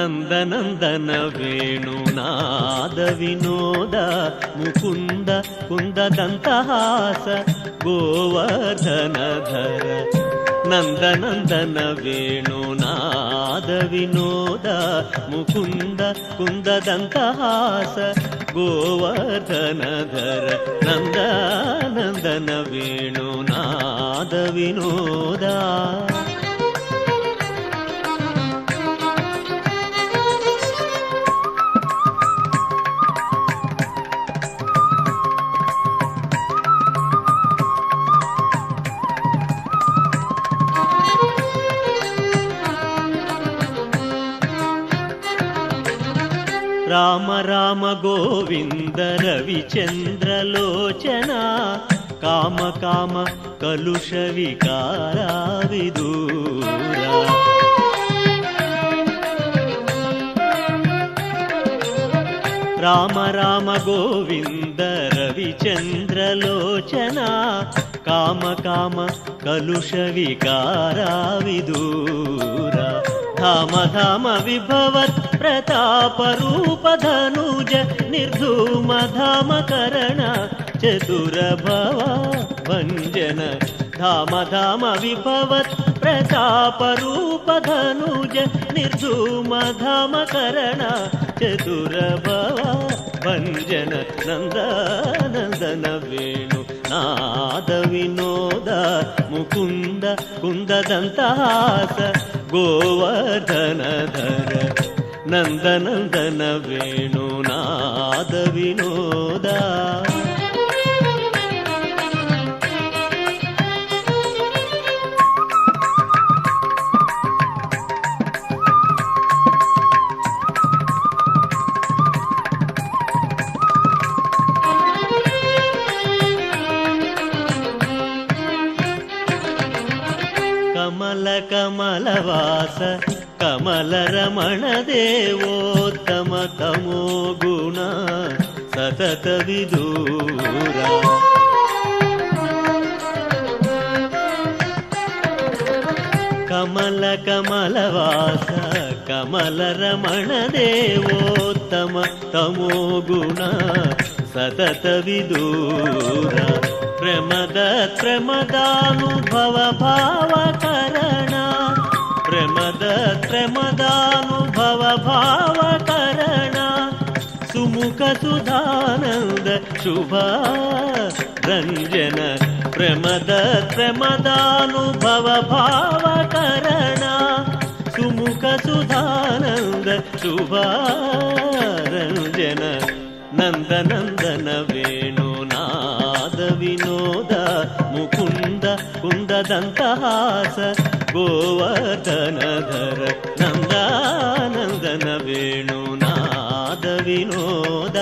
ನಂದನಂದನ ವೇಣುನಾದ ವಿನೋದ ಮುಕುಂದ ಕುಂದದಂತಹಾಸ ಗೋವರ್ಧನಧರ ನಂದನಂದನ ವೇಣುನಾದ ವಿನೋದ ಮುಕುಂದ ಕುಂದದಂತಹಾಸ ಗೋವರ್ಧನಧರ ನಂದನಂದನ ವೇಣುನಾದ ವಿನೋದ. రామ రామ గోవింద రవిచంద్రలోచన కామ కామ కలుష వికార విదూర. రామ రామ గోవింద రవిచంద్రలోచన కామ కామ కలుష వికార విదూర. ధామ ధామ విభవత్ ప్రతాప రూప ధనుజ నిర్ధూమ ధామ కరణ చతుర భవ భంజన. ధామ ధామ విభవత్ ప్రతాప రూప ధనుజ నిర్ధూమ ధామ కరణ చతుర భవ భంజన. నందనందన వేణు నాద వినోద ముకుంద కుందదంతహాಸ ಗೋವರ್ಧನಧರ ನಂದನಂದನ ವೇಣುನಾದ ವಿನೋದ. ಕಮಲ ಕಮಲವಾಸ ಕಮಲ ರಮಣ ದೇವೋತ್ತಮ ತಮೋ ಗುಣ ಸತತ ವಿದೂರ. ಕಮಲ ಕಮಲವಾಸ ಕಮಲ ರಮಣ ದೇವೋತ್ತಮ ತಮೋ ಗುಣ ಸತತ ವಿದೂರ. ಪ್ರಮದ ಪ್ರಮದಾನುಭವ ಭಾವಕರಣ ಪ್ರಮದ ಪ್ರಮದಾನುಭವ ಭಾವಕರಣ ಸುಮುಖ ಸುಧಾನಂದ ಶುಭ ರಂಜನ. ಪ್ರಮದ ಪ್ರಮದಾನುಭವ ಭಾವಕರಣ ಸುಮುಖ ಸುಧಾನಂದ ಶುಭ ರಂಜನ. ನಂದನಂದನ ವೇಣುನಾದ ವಿನೋದ ಮುಕುಂದ ಕುಂದದಂತಹಾಸ ಗೋವರ್ಧನಧರ ನಂದನಂದನ ವೇಣುನಾದ ವಿನೋದ.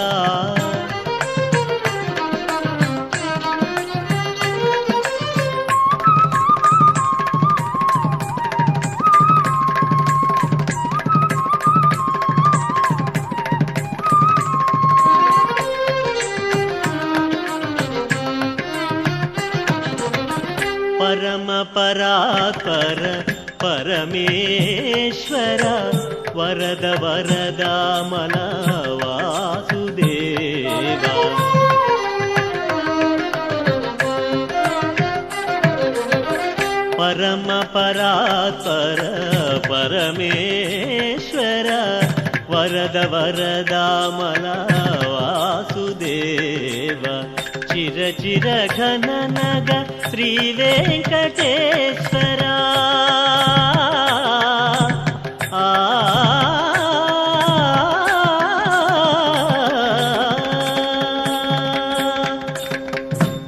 ಪರಮ ಪರಾತ್ಪರ ಪರಮೇಶ್ವರ ವರದ ವರದಾಮಲ ವಾಸುದೇವ. ಪರಮ ಪರಾತ್ಪರ ಪರಮೇಶ್ವರ ವರದ ವರದಾಮಲ ವಾಸುದೇವ. ಚಿರ ಚಿರ ಘನ ನಗ ಶ್ರೀ ವೆಂಕಟೇಶ್ವರ.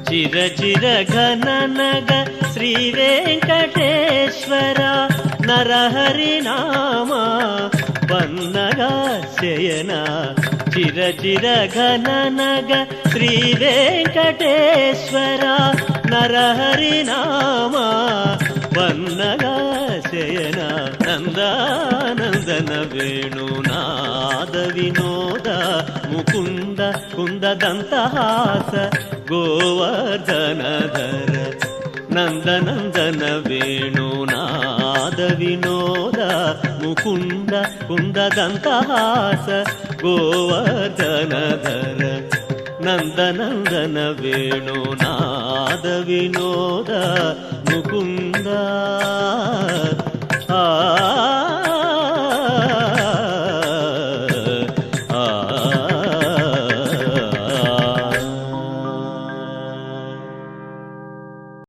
ಚಿರ ಚಿರ ಘನ ನಗ ಶ್ರೀ ವೆಂಕಟೇಶ್ವರ. ನರಹರಿ ನಾಮ ಪನ್ನಗ ಶಯನ. ಚಿರ ಚಿರ ಘನ ನಗ ಶ್ರೀ ವೆಂಕಟೇಶ್ವರ. ನರಹರಿ ನಾಮ ಪನ್ನಗ ಶಯನ. ನಂದನಂದನ ವೇಣುನಾದ ವಿನೋದ ಮುಕುಂದ ಕುಂದದಂತಹಾಸ ಗೋವರ್ಧನಧರ ನಂದನಂದನ ವೇಣುನಾದ ವಿನೋದ ಮುಕುಂದ ಕುಂದದಂತಹಾಸ ಗೋವರ್ಧನಧರ ನಂದನಂದನ ವೇಣುನಾದ ವಿನೋದ ಮುಕುಂದ ಆ